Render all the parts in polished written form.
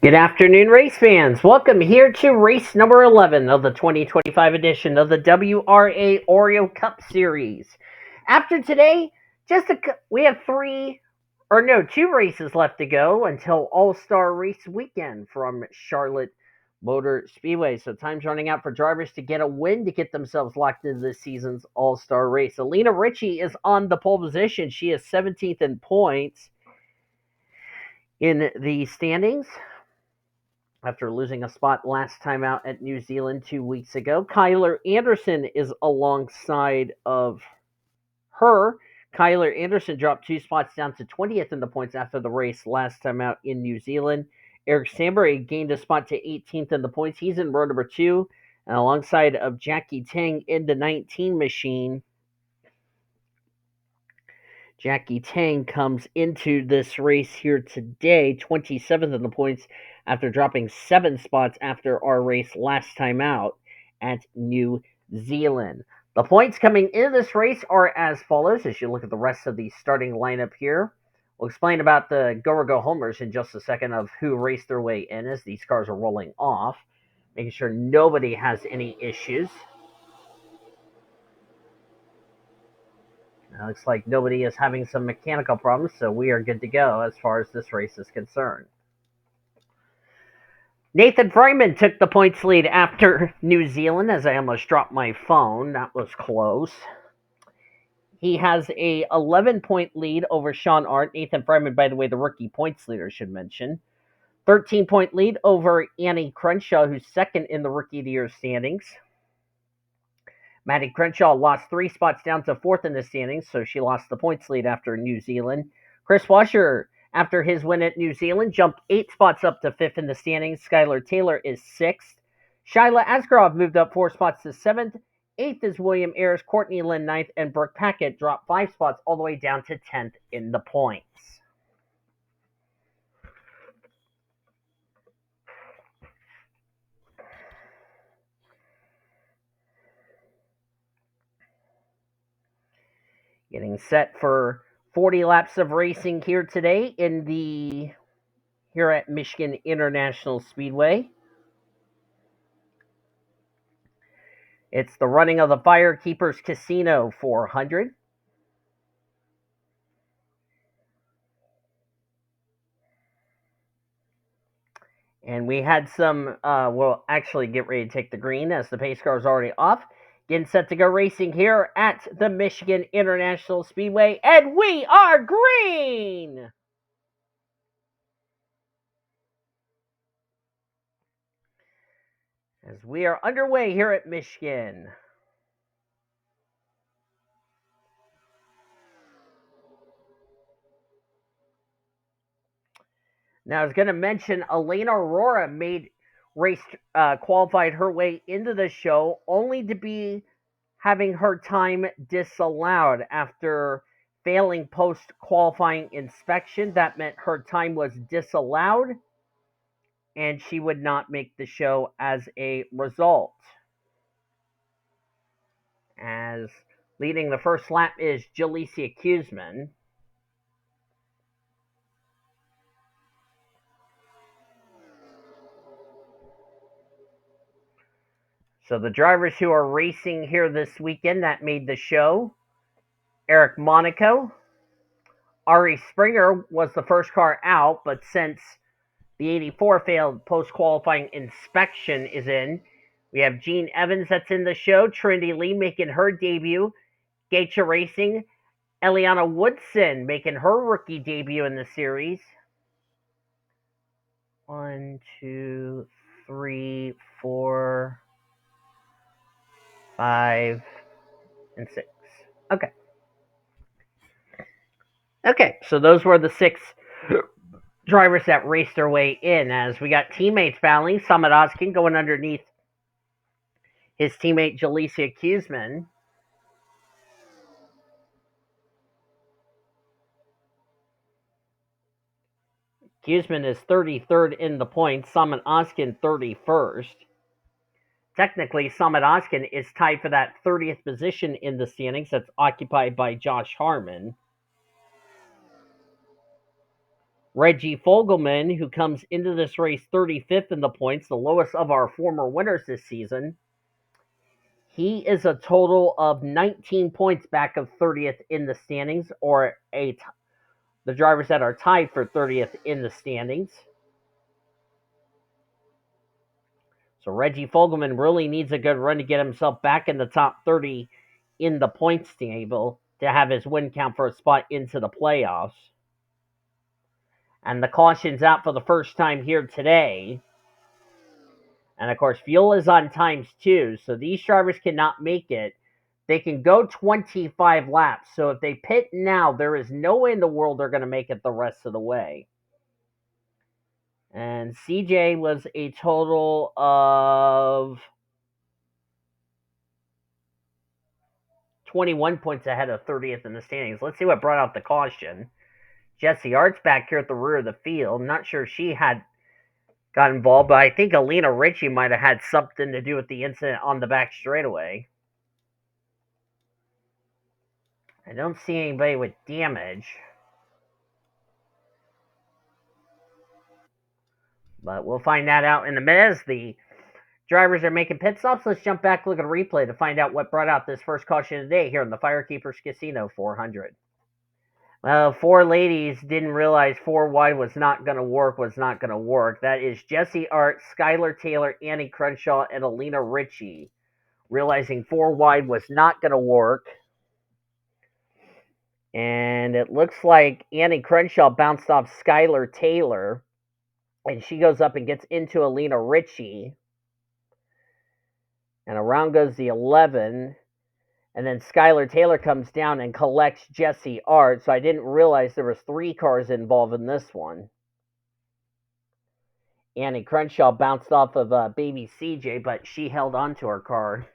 Good afternoon, race fans. Welcome here to race number 11 of the 2025 edition of the WRA Oreo Cup Series. After today, we have two races left to go until All-Star Race Weekend from Charlotte Motor Speedway. So time's running out for drivers to get a win to get themselves locked into this season's All-Star Race. Alina Ritchie is on the pole position. She is 17th in points in the standings, after losing a spot last time out at New Zealand 2 weeks ago. Kyler Anderson is alongside of her. Kyler Anderson dropped 2 spots down to 20th in the points after the race last time out in New Zealand. Eric Stanbury gained a spot to 18th in the points. He's in row number 2, and alongside of Jackie Tang in the 19 machine. Jackie Tang comes into this race here today, 27th in the points, after dropping 7 spots after our race last time out at New Zealand. The points coming into this race are as follows as you look at the rest of the starting lineup here. We'll explain about the go or go homers in just a second of who raced their way in as these cars are rolling off, making sure nobody has any issues. Looks like nobody is having some mechanical problems, so we are good to go as far as this race is concerned. N Fryman took the points lead after New Zealand, as I almost dropped my phone. That was close. He has a 11-point lead over S Ard. N Fryman, by the way, the rookie points leader, should mention. 13-point lead over M Crenshaw, who's second in the Rookie of the Year standings. M Crenshaw lost 3 spots down to 4th in the standings, so she lost the points lead after New Zealand. K Wascher, after his win at New Zealand, jumped 8 spots up to 5th in the standings. Skylar Taylor is 6th. S Askraov moved up 4 spots to 7th. 8th is William Ayers, Courtney Lynn 9th, and B Paquette dropped 5 spots all the way down to 10th in the points. Getting set for 40 laps of racing here today here at Michigan International Speedway. It's the running of the Firekeepers Casino 400. And we had we'll actually get ready to take the green as the pace car is already off. Getting set to go racing here at the Michigan International Speedway, and we are green! As we are underway here at Michigan. Now, I was going to mention Elena Aurora qualified her way into the show, only to be having her time disallowed after failing post-qualifying inspection. That meant her time was disallowed, and she would not make the show as a result. As leading the first lap is Jalecia Kuzman. So the drivers who are racing here this weekend that made the show: Eric Monaco. Ari Springer was the first car out, but since the 84 failed post-qualifying inspection is in, we have Jean Evans that's in the show. Trinity Lee making her debut. Geisha Racing. Eliana Woodson making her rookie debut in the series. 1, 2, 3, 4, 5, and 6. Okay, so those were the 6 drivers that raced their way in, as we got teammates battling. Samad Ozkin going underneath his teammate Jalecia Kuzman. Kuzman is 33rd in the points, Samad Ozkin 31st. Technically, Samad Ozkin is tied for that 30th position in the standings that's occupied by Josh Harmon. Reggie Fogelman, who comes into this race 35th in the points, the lowest of our former winners this season. He is a total of 19 points back of 30th in the standings, or the drivers that are tied for 30th in the standings. So Reggie Fogelman really needs a good run to get himself back in the top 30 in the points table to have his win count for a spot into the playoffs. And the caution's out for the first time here today. And of course, fuel is on times 2, so these drivers cannot make it. They can go 25 laps. So if they pit now, there is no way in the world they're going to make it the rest of the way. And CJ was a total of 21 points ahead of 30th in the standings. Let's see what brought out the caution. Jesse Art's back here at the rear of the field. Not sure she had got involved, but I think Alina Ritchie might have had something to do with the incident on the back straightaway. I don't see anybody with damage. But we'll find that out in a minute as the drivers are making pit stops. Let's jump back, look at a replay to find out what brought out this first caution today here in the Firekeepers Casino 400. Well, 4 ladies didn't realize 4 wide was not going to work. That is Jesse Art, Skylar Taylor, Annie Crenshaw, and Alina Ritchie. Realizing 4 wide was not going to work. And it looks like Annie Crenshaw bounced off Skylar Taylor. And she goes up and gets into Alina Ritchie. And around goes the 11. And then Skylar Taylor comes down and collects Jesse Art. So I didn't realize there was 3 cars involved in this one. Annie Crenshaw bounced off of baby CJ, but she held on to her car.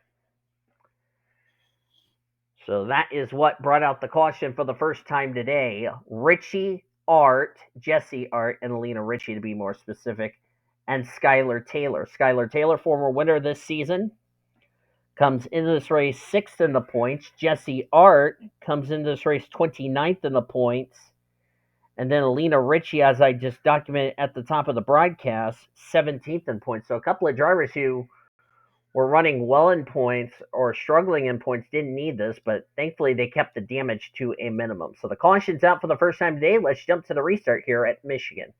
So that is what brought out the caution for the first time today. Ritchie Art, Jesse Art, and Alina Ritchie to be more specific, and Skylar Taylor. Skylar Taylor, former winner this season, comes into this race 6th in the points. Jesse Art comes into this race 29th in the points. And then Alina Ritchie, as I just documented at the top of the broadcast, 17th in points. So a couple of drivers who were running well in points or struggling in points didn't need this, but thankfully they kept the damage to a minimum. So the caution's out for the first time today. Let's jump to the restart here at Michigan.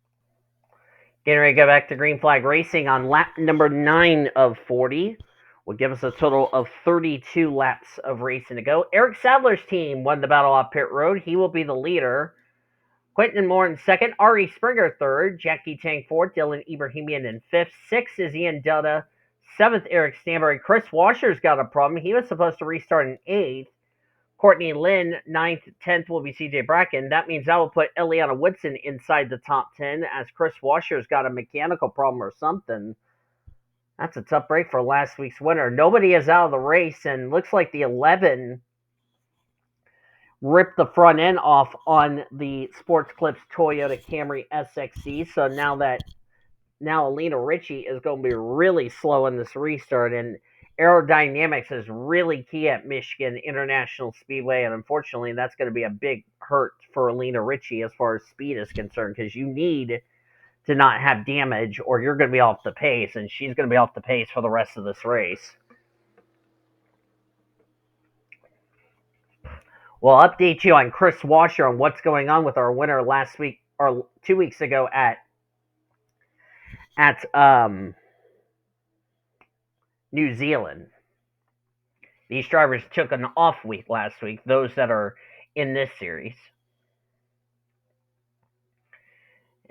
Getting ready to go back to green flag racing on lap number 9 of 40. Will give us a total of 32 laps of racing to go. Eric Sadler's team won the battle off pit road. He will be the leader. Quentin Moore in second. Ari Springer third. Jackie Tang fourth. Dylan Ebrahimian in fifth. Sixth is Ian Delta. 7th, Eric Stanbury. Chris Washer's got a problem. He was supposed to restart in 8th. Courtney Lynn, 9th. 10th will be CJ Bracken. That means that will put Eliana Woodson inside the top 10 as Chris Washer's got a mechanical problem or something. That's a tough break for last week's winner. Nobody is out of the race, and looks like the 11 ripped the front end off on the Sports Clips Toyota Camry SXC. So now Alina Ritchie is going to be really slow in this restart, and aerodynamics is really key at Michigan International Speedway, and unfortunately that's going to be a big hurt for Alina Ritchie as far as speed is concerned, because you need to not have damage or you're going to be off the pace, and she's going to be off the pace for the rest of this race. We'll update you on Chris Washer on what's going on with our winner last week or 2 weeks ago at New Zealand. These drivers took an off week last week, those that are in this series.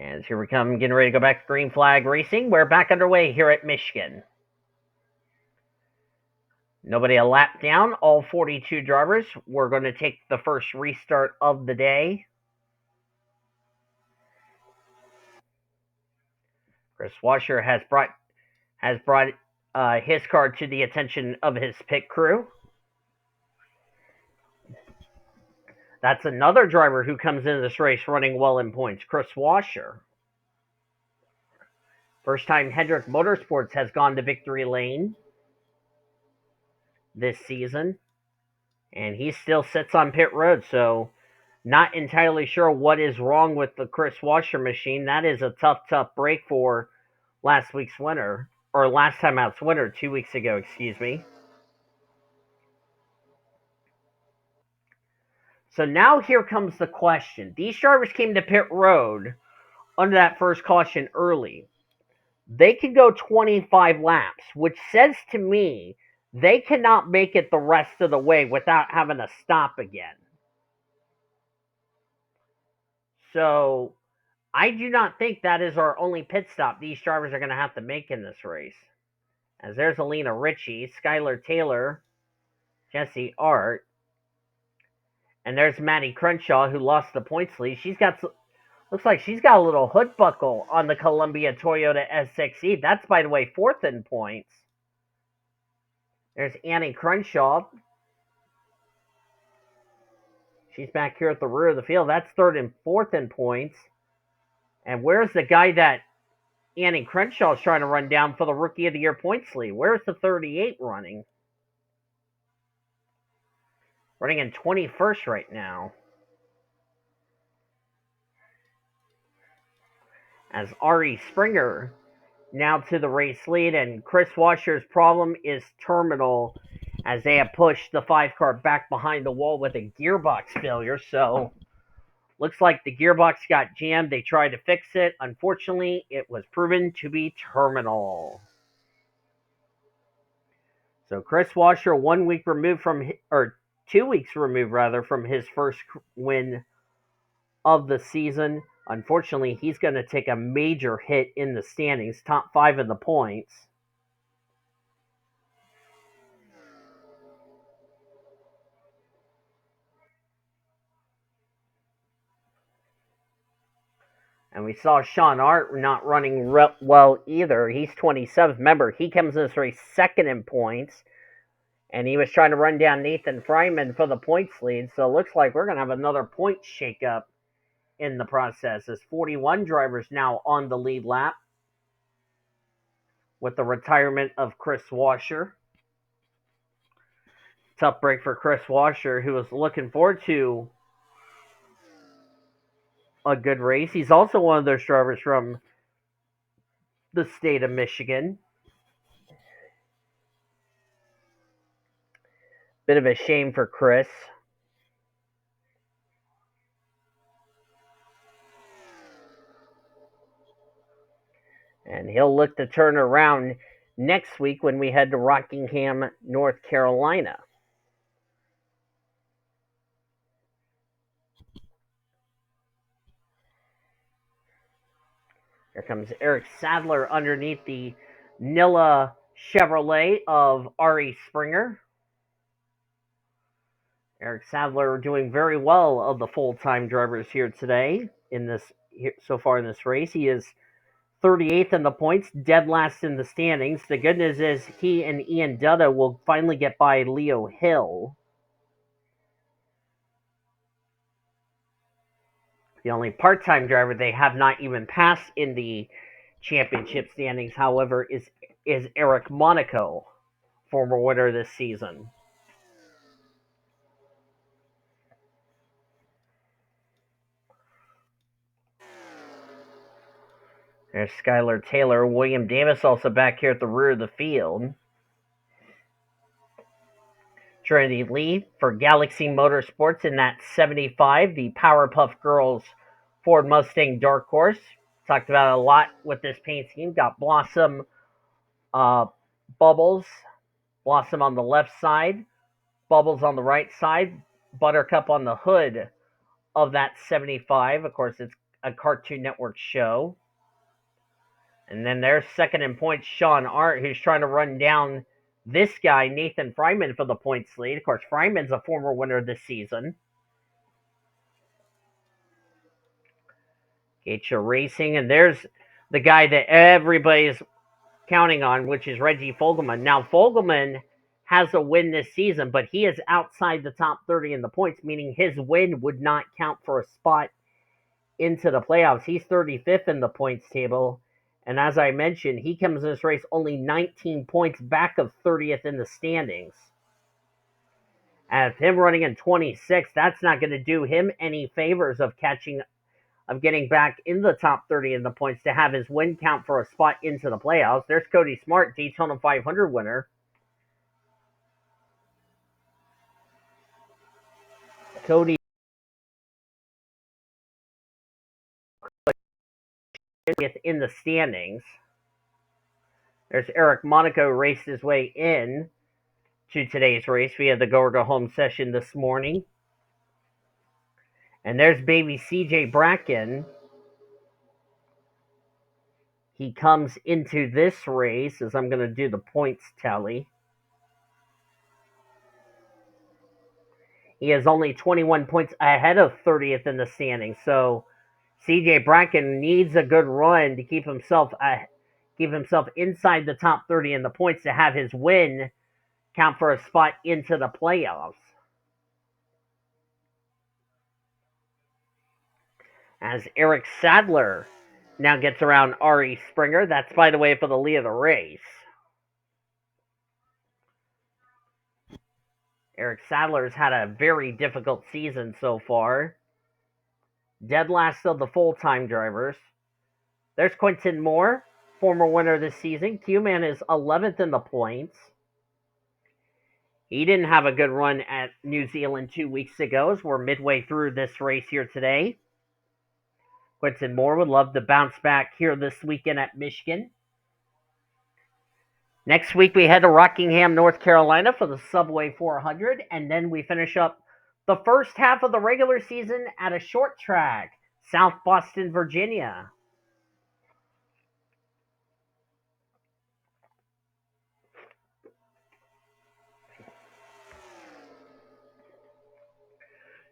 And here we come, getting ready to go back to green flag racing. We're back underway here at Michigan. Nobody a lap down, all 42 drivers. We're going to take the first restart of the day. Chris Washer has brought his car to the attention of his pit crew. That's another driver who comes into this race running well in points, Chris Washer. First time Hendrick Motorsports has gone to victory lane this season. And he still sits on pit road, so Not entirely sure what is wrong with the Chris Wascher machine. That is a tough break for last week's winner, or last time out's winner 2 weeks ago, excuse me. So now here comes the question. These drivers came to pit road under that first caution early. They can go 25 laps, which says to me they cannot make it the rest of the way without having to stop again. So I do not think that is our only pit stop these drivers are going to have to make in this race. As there's Alina Ritchie, Skylar Taylor, Jesse Art, and there's Maddie Crenshaw, who lost the points lead. Looks like she's got a little hood buckle on the Columbia Toyota S6E. That's, by the way, fourth in points. There's Annie Crenshaw. She's back here at the rear of the field. That's third and fourth in points. And where's the guy that Annie Crenshaw is trying to run down for the Rookie of the Year points lead? Where's the 38 running? Running in 21st right now. As Ari Springer now to the race lead, and Chris Wascher's problem is terminal as they have pushed the 5 car back behind the wall with a gearbox failure. So looks like the gearbox got jammed. They tried to fix it. Unfortunately, it was proven to be terminal. So Chris Wascher, 1 week removed from, or 2 weeks removed rather, from his first win of the season. Unfortunately, he's going to take a major hit in the standings, top 5 in the points. And we saw Sean Art not running well either. He's 27th. Remember, he comes in this race second in points. And he was trying to run down N Fryman for the points lead. So it looks like we're going to have another point shakeup in the process, as 41 drivers now on the lead lap with the retirement of Chris Wascher. Tough break for Chris Wascher, who was looking forward to a good race. He's also one of those drivers from the state of Michigan. Bit of a shame for Chris. And he'll look to turn around next week when we head to Rockingham, North Carolina. Here comes Eric Sadler underneath the Nilla Chevrolet of Ari Springer. Eric Sadler doing very well of the full-time drivers here today so far in this race. He is 38th in the points, dead last in the standings. The good news is he and Ian Dutta will finally get by Leo Hill. The only part-time driver they have not even passed in the championship standings, however, is Eric Monaco, former winner this season. There's Skylar Taylor. William Davis also back here at the rear of the field. Trinity Lee for Galaxy Motorsports in that 75, the Powerpuff Girls Ford Mustang Dark Horse. Talked about it a lot with this paint scheme. Got Blossom, Bubbles, Blossom on the left side, Bubbles on the right side, Buttercup on the hood of that 75. Of course, it's a Cartoon Network show. And then there's second in points, Sean Art, who's trying to run down this guy, N Fryman, for the points lead. Of course, Fryman's a former winner this season. Gacha Racing, and there's the guy that everybody's counting on, which is Reggie Fogelman. Now, Fogelman has a win this season, but he is outside the top 30 in the points, meaning his win would not count for a spot into the playoffs. He's 35th in the points table. And as I mentioned, he comes in this race only 19 points back of 30th in the standings. As him running in 26, that's not going to do him any favors of getting back in the top 30 in the points to have his win count for a spot into the playoffs. There's Cody Smart, Daytona 500 winner. Cody in the standings. There's Eric Monaco raced his way in to today's race via the go home session this morning. And there's baby CJ Bracken. He comes into this race as I'm going to do the points tally. He is only 21 points ahead of 30th in the standings. So CJ Bracken needs a good run to keep himself inside the top 30 in the points to have his win count for a spot into the playoffs. As Eric Sadler now gets around R.E. Springer. That's, by the way, for the lead of the race. Eric Sadler's had a very difficult season so far. Dead last of the full-time drivers. There's Quentin Moore, former winner this season. Q-Man is 11th in the points. He didn't have a good run at New Zealand 2 weeks ago, as we're midway through this race here today. Quentin Moore would love to bounce back here this weekend at Michigan. Next week, we head to Rockingham, North Carolina for the Subway 400, and then we finish up the first half of the regular season at a short track, South Boston, Virginia.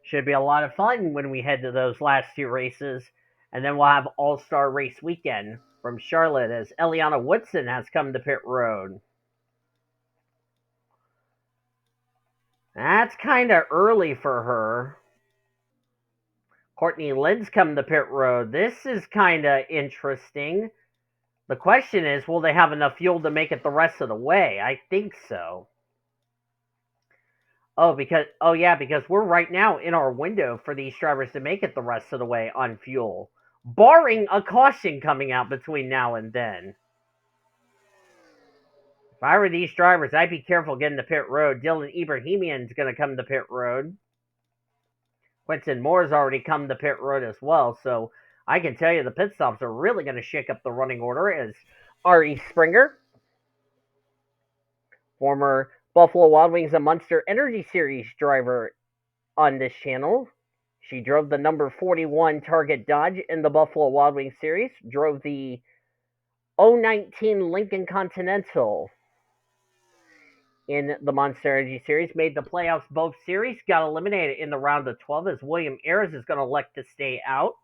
Should be a lot of fun when we head to those last two races, and then we'll have All-Star Race Weekend from Charlotte as Eliana Woodson has come to pit road. That's kind of early for her. Courtney Lynn's come to pit road. This is kind of interesting. The question is, will they have enough fuel to make it the rest of the way? I think so. Because we're right now in our window for these drivers to make it the rest of the way on fuel, barring a caution coming out between now and then. If I were these drivers, I'd be careful getting to pit road. D Ebrahimian is going to come to pit road. Quentin Moore's already come to pit road as well, so I can tell you the pit stops are really going to shake up the running order as R.E. Springer, former Buffalo Wild Wings and Monster Energy Series driver on this channel. She drove the number 41 Target Dodge in the Buffalo Wild Wings Series, drove the 019 Lincoln Continental in the Monster Energy Series, made the playoffs both series, got eliminated in the round of 12 as William Ayers is going to elect to stay out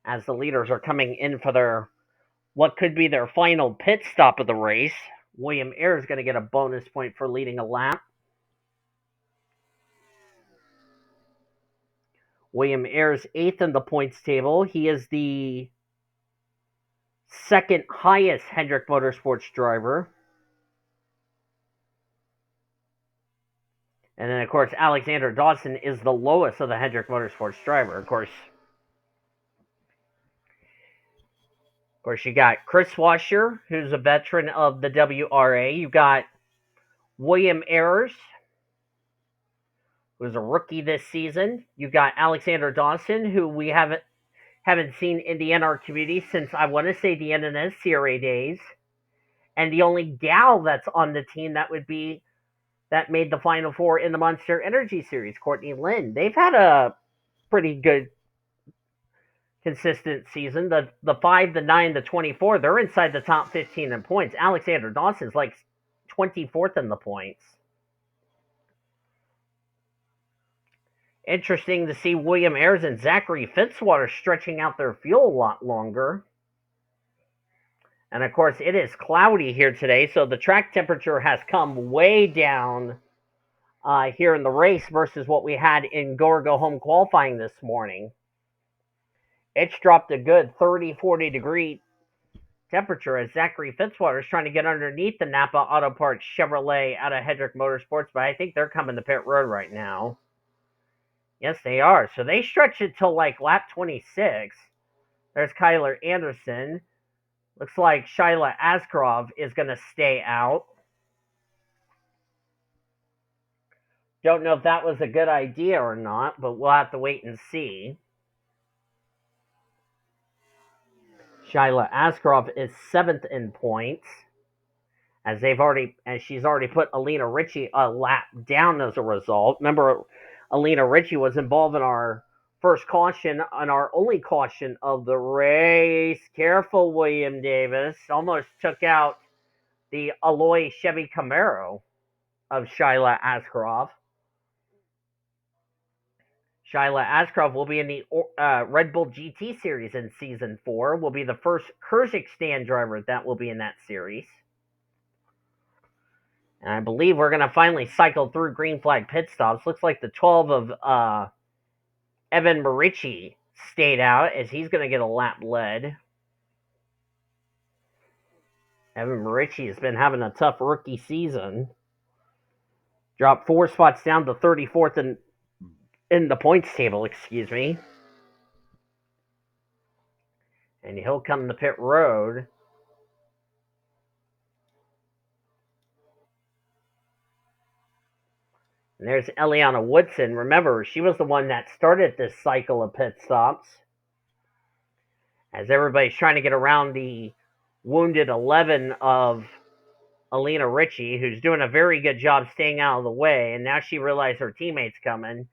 as the leaders are coming in for what could be their final pit stop of the race. William Ayers is going to get a bonus point for leading a lap. William Ayers 8th in the points table. He is the second highest Hendrick Motorsports driver. And then, of course, Alexander Dawson is the lowest of the Hendrick Motorsports driver. Of course, you got K Wascher, who's a veteran of the WRA. You got William Ayers, who's a rookie this season. You got Alexander Dawson, who we haven't seen in the NR community since, I want to say, the end of the CRA days. And the only gal that's on the team that made the Final Four in the Monster Energy Series, Courtney Lynn. They've had a pretty good, consistent season. The 5, the 9, the 24, they're inside the top 15 in points. Alexander Dawson's like 24th in the points. Interesting to see William Ayers and Zachary Fitzwater stretching out their fuel a lot longer. And of course, it is cloudy here today, so the track temperature has come way down here in the race versus what we had in go home qualifying this morning. It's dropped a good 30, 40 degree temperature as Zachary Fitzwater is trying to get underneath the Napa Auto Parts Chevrolet out of Hendrick Motorsports, but I think they're coming to pit road right now. Yes, they are. So they stretch it till like lap 26. There's Kyler Anderson. Looks like Shyla Askraov is going to stay out. Don't know if that was a good idea or not, but we'll have to wait and see. Shyla Askraov is 7th in points, as she's already put Alina Ritchie a lap down as a result. Remember, Alina Ritchie was involved in our first caution and our only caution of the race. Careful, William Davis. Almost took out the Alloy Chevy Camaro of Shyla Askraov. Shyla Askraov will be in the Red Bull GT Series in Season 4. Will be the first Kyrgyzstan driver that will be in that series. And I believe we're going to finally cycle through green flag pit stops. Looks like the 12 of Evan Marici stayed out as he's going to get a lap led. Evan Marici has been having a tough rookie season. Dropped 4 spots down to 34th in the points table, excuse me. And he'll come to pit road. And there's Eliana Woodson. Remember, she was the one that started this cycle of pit stops. As everybody's trying to get around the wounded 11 of Alina Ritchie, who's doing a very good job staying out of the way. And now she realized her teammate's coming.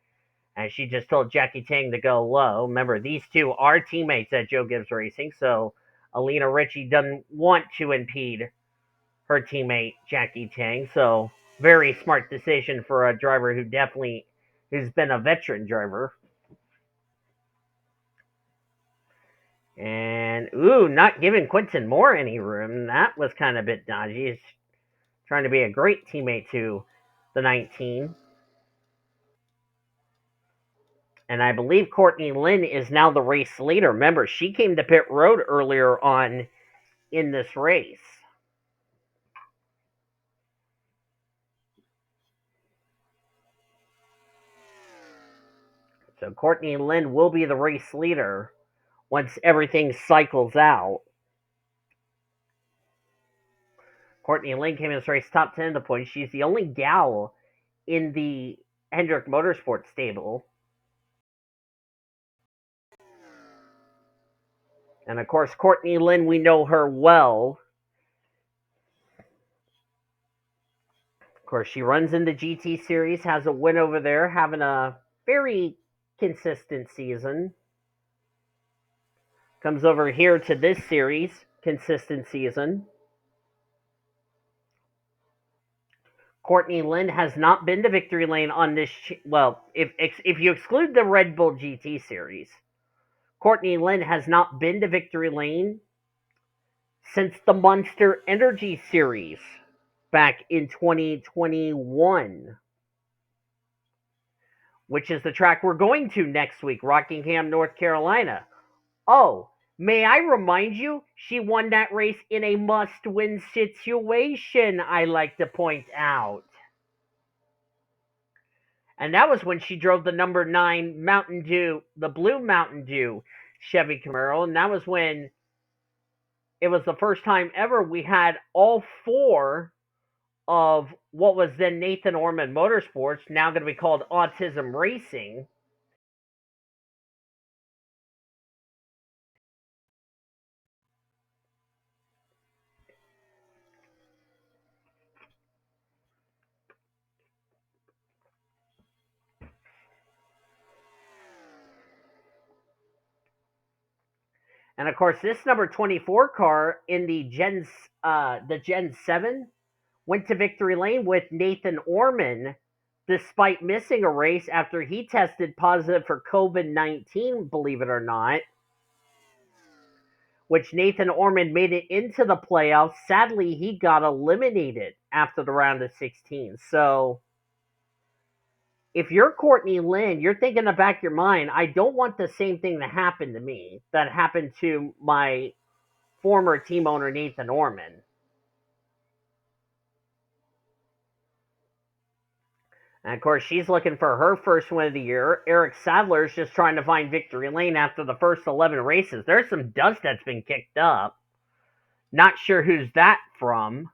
And she just told Jackie Tang to go low. Remember, these two are teammates at Joe Gibbs Racing, so Alina Ritchie doesn't want to impede her teammate, Jackie Tang. So, very smart decision for a driver who's been a veteran driver. And, not giving Quinton Moore any room. That was kind of a bit dodgy. He's trying to be a great teammate to the 19. And I believe Courtney Lynn is now the race leader. Remember, she came to pit road earlier on in this race. So Courtney Lynn will be the race leader once everything cycles out. Courtney Lynn came in this race top 10 in the points. She's the only gal in the Hendrick Motorsports stable. And of course, Courtney Lynn, we know her well. Of course, she runs in the GT Series, has a win over there, having a very consistent season. Comes over here to this series, consistent season. Courtney Lynn has not been to victory lane on this. If you exclude the Red Bull GT Series, Courtney Lynn has not been to victory lane since the Monster Energy Series back in 2021, which is the track we're going to next week, Rockingham, North Carolina. Oh, may I remind you, she won that race in a must-win situation, I like to point out. And that was when she drove the number 9 Mountain Dew, the blue Mountain Dew Chevy Camaro. And that was when it was the first time ever we had all 4 of what was then Nathan Orman Motorsports, now going to be called Autism Racing. And of course, this number 24 car in the Gen 7 went to victory lane with Nathan Orman, despite missing a race after he tested positive for COVID-19, believe it or not, which Nathan Orman made it into the playoffs. Sadly, he got eliminated after the round of 16. So, if you're Courtney Lynn, you're thinking in the back of your mind, I don't want the same thing to happen to me that happened to my former team owner Nathan Orman. And of course, she's looking for her first win of the year. Eric Sadler's just trying to find victory lane after the first 11 races. There's some dust that's been kicked up. Not sure who's that from.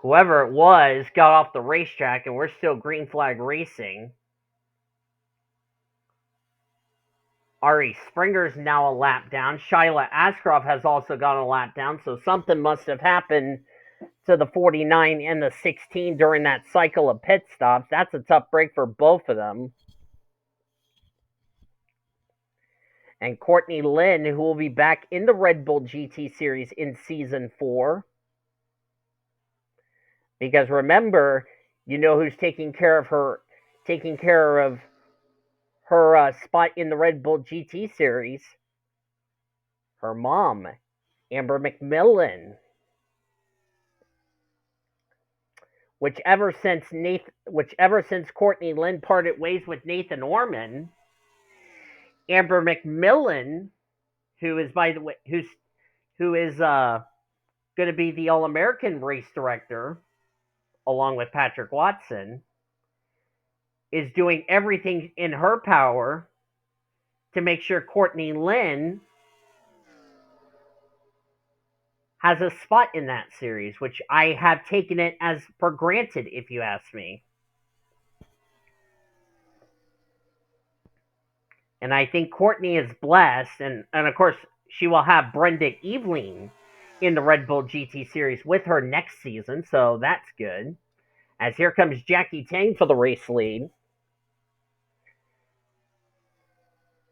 Whoever it was got off the racetrack, and we're still green flag racing. Ari Springer's now a lap down. Shyla Askraov has also gone a lap down, so something must have happened to the 49 and the 16 during that cycle of pit stops. That's a tough break for both of them. And Courtney Lynn, who will be back in the Red Bull GT Series in Season 4. Because remember, you know who's taking care of her spot in the Red Bull GT Series? Her mom, Amber McMillan. Which ever since Courtney Lynn parted ways with Nathan Orman, Amber McMillan, who is going to be the All-American race director, along with Patrick Watson, is doing everything in her power to make sure Courtney Lynn has a spot in that series, which I have taken it as for granted, if you ask me. And I think Courtney is blessed, and of course, she will have Brenda Eveling in the Red Bull GT Series with her next season, so that's good. As here comes Jackie Tang for the race lead.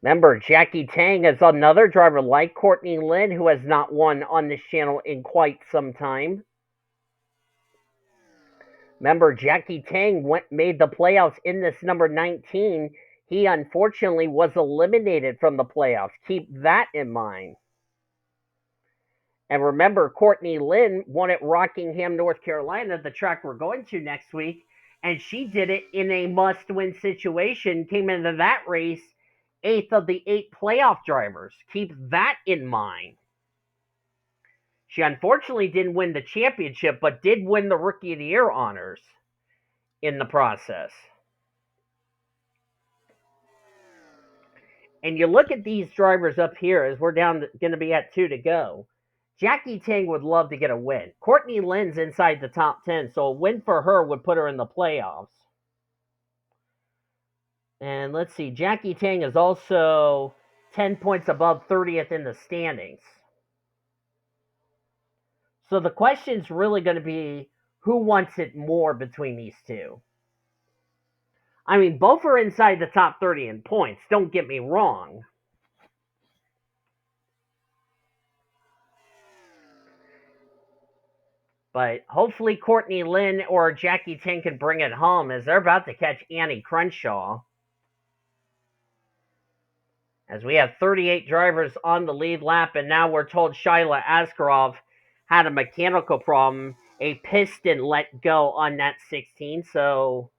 Remember, Jackie Tang is another driver like Courtney Lynn who has not won on this channel in quite some time. Remember, Jackie Tang made the playoffs in this number 19. He unfortunately was eliminated from the playoffs. Keep that in mind. And remember, Courtney Lynn won at Rockingham, North Carolina, the track we're going to next week, and she did it in a must-win situation, came into that race 8th of the 8 playoff drivers. Keep that in mind. She unfortunately didn't win the championship, but did win the Rookie of the Year honors in the process. And you look at these drivers up here as we're going to be at 2 to go. Jackie Tang would love to get a win. Courtney Lynn's inside the top 10, so a win for her would put her in the playoffs. And let's see, Jackie Tang is also 10 points above 30th in the standings. So the question's really going to be, who wants it more between these two? I mean, both are inside the top 30 in points, don't get me wrong. But hopefully Courtney Lynn or Jackie Tang can bring it home as they're about to catch Annie Crenshaw. As we have 38 drivers on the lead lap, and now we're told Shyla Askarov had a mechanical problem. A piston let go on that 16, so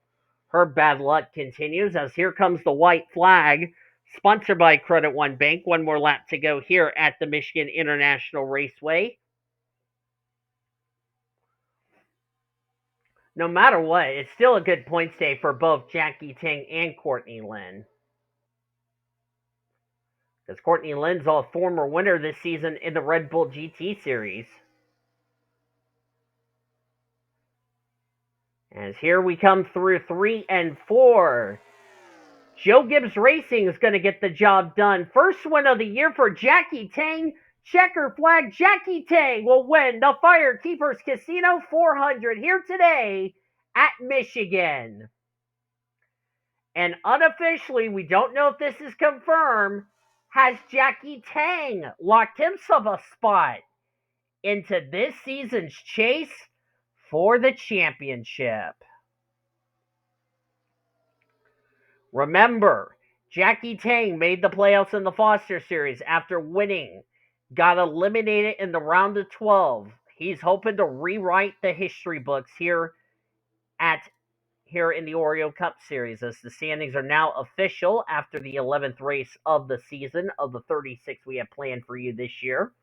her bad luck continues as here comes the white flag, sponsored by Credit One Bank. One more lap to go here at the Michigan International Raceway. No matter what, it's still a good points day for both Jackie Tang and Courtney Lynn. Because Courtney Lynn's a former winner this season in the Red Bull GT Series. As here we come through 3 and 4. Joe Gibbs Racing is going to get the job done. First win of the year for Jackie Tang. Checker flag, Jackie Tang will win the Firekeepers Casino 400 here today at Michigan. And unofficially, we don't know if this is confirmed, has Jackie Tang locked himself a spot into this season's chase for the championship. Remember, Jackie Tang made the playoffs in the Foster Series after winning, got eliminated in the round of 12. He's hoping to rewrite the history books here at here in the Oreo Cup Series, as the standings are now official after the 11th race of the season of the 36 we have planned for you this year.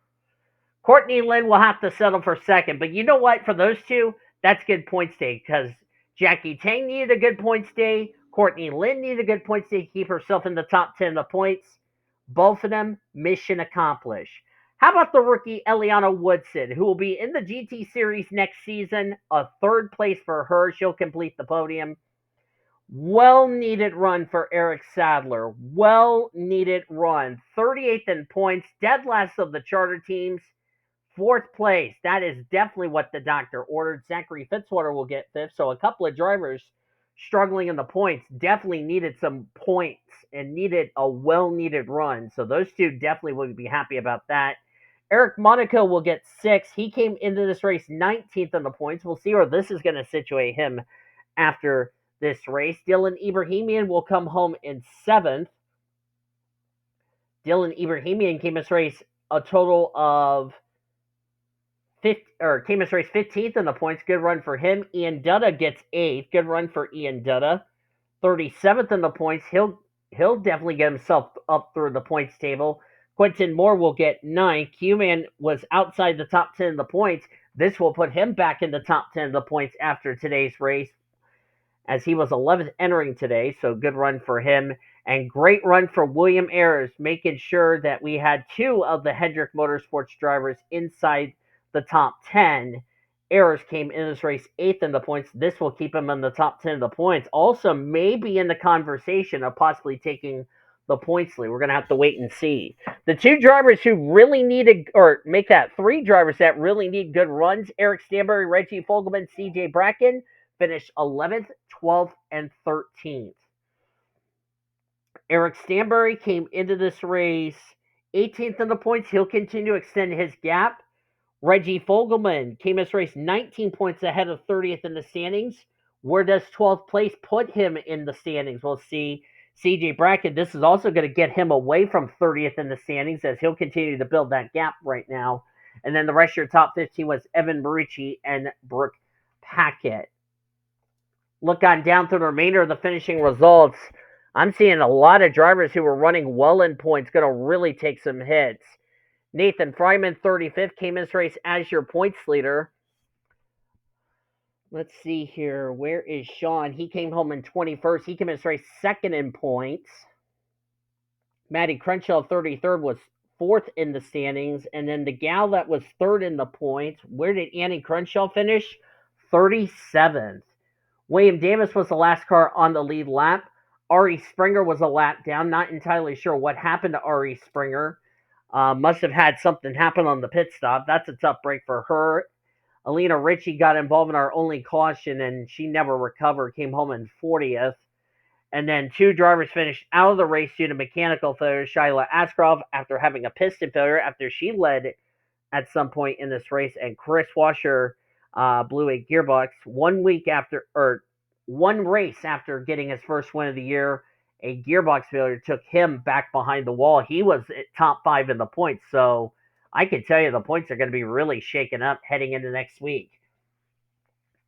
Courtney Lynn will have to settle for second, but you know what? For those two, that's good points day because Jackie Tang needed a good points day. Courtney Lynn needed a good points day to keep herself in the top 10 of the points. Both of them, mission accomplished. How about the rookie Eliana Woodson, who will be in the GT Series next season? A third place for her. She'll complete the podium. Well-needed run for Eric Sadler. Well-needed run. 38th in points. Dead last of the charter teams. Fourth place. That is definitely what the doctor ordered. Zachary Fitzwater will get fifth. So a couple of drivers struggling in the points definitely needed some points and needed a well-needed run. So those two definitely will be happy about that. Eric Monaco will get sixth. He came into this race 19th in the points. We'll see where this is going to situate him after this race. D Ebrahimian will come home in seventh. D Ebrahimian came this race a total of 15th in the points. Good run for him. Ian Dutta gets 8th. Good run for Ian Dutta. 37th in the points. He'll definitely get himself up through the points table. Quentin Moore will get 9th. Q-Man was outside the top 10 in the points. This will put him back in the top 10 of the points after today's race, as he was 11th entering today. So good run for him. And great run for William Ayers, making sure that we had two of the Hendrick Motorsports drivers inside the top 10. Ayers came in this race 8th in the points. This will keep him in the top 10 of the points. Also, maybe in the conversation of possibly taking the points lead. We're going to have to wait and see. The two drivers who really needed, or make that three drivers that really need good runs, Eric Stanbury, Reggie Fogelman, CJ Bracken, finished 11th, 12th, and 13th. Eric Stanbury came into this race 18th in the points. He'll continue to extend his gap. Reggie Fogelman came this race 19 points ahead of 30th in the standings. Where does 12th place put him in the standings? We'll see. CJ Bracken, this is also going to get him away from 30th in the standings, as he'll continue to build that gap right now. And then the rest of your top 15 was Evan Marici and Brooke Paquette. Look on down through the remainder of the finishing results. I'm seeing a lot of drivers who were running well in points going to really take some hits. N Fryman 35th came in this race as your points leader. Let's see here. Where is Sean? He came home in 21st. He came in this race second in points. Maddie Crenshaw 33rd was fourth in the standings. And then the gal that was third in the points, where did Annie Crenshaw finish? 37th. William Davis was the last car on the lead lap. Ari Springer was a lap down. Not entirely sure what happened to Ari Springer. Must have had something happen on the pit stop. That's a tough break for her. Alina Ritchie got involved in our only caution, and she never recovered. Came home in 40th. And then two drivers finished out of the race due to mechanical failure. Shyla Askraov, after having a piston failure, after she led at some point in this race. And K Wascher blew a gearbox 1 week after, or one race after getting his first win of the year. A gearbox failure took him back behind the wall. He was at top 5 in the points, so I can tell you the points are going to be really shaken up heading into next week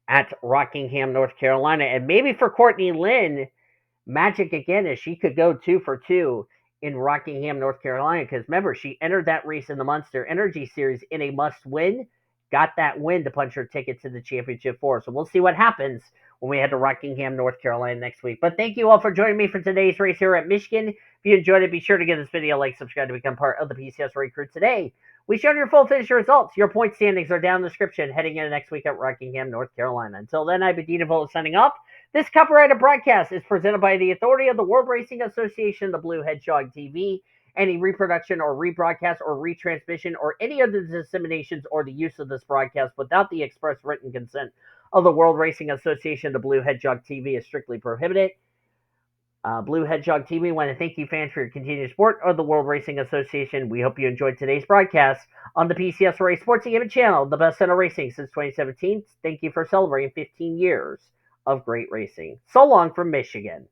at Rockingham, North Carolina. And maybe for Courtney Lynn, magic again is she could go 2 for 2 in Rockingham, North Carolina, because remember, she entered that race in the Monster Energy Series in a must-win, got that win to punch her ticket to the Championship 4. So we'll see what happens when we head to Rockingham, North Carolina next week. But thank you all for joining me for today's race here at Michigan. If you enjoyed it, be sure to give this video a like, subscribe to become part of the PCSRA crew today. We showed your full finish results. Your point standings are down in the description heading into next week at Rockingham, North Carolina. Until then, I've been Dean Vola signing off. This copyrighted broadcast is presented by the authority of the World Racing Association, the Blue Hedgehog TV. Any reproduction or rebroadcast or retransmission or any other disseminations or the use of this broadcast without the express written consent of the World Racing Association, the Blue Hedgehog TV, is strictly prohibited. Blue Hedgehog TV, want to thank you fans for your continued support of the World Racing Association. We hope you enjoyed today's broadcast on the PCSRA Sports Gaming channel, the best center racing since 2017. Thank you for celebrating 15 years of great racing. So long from Michigan.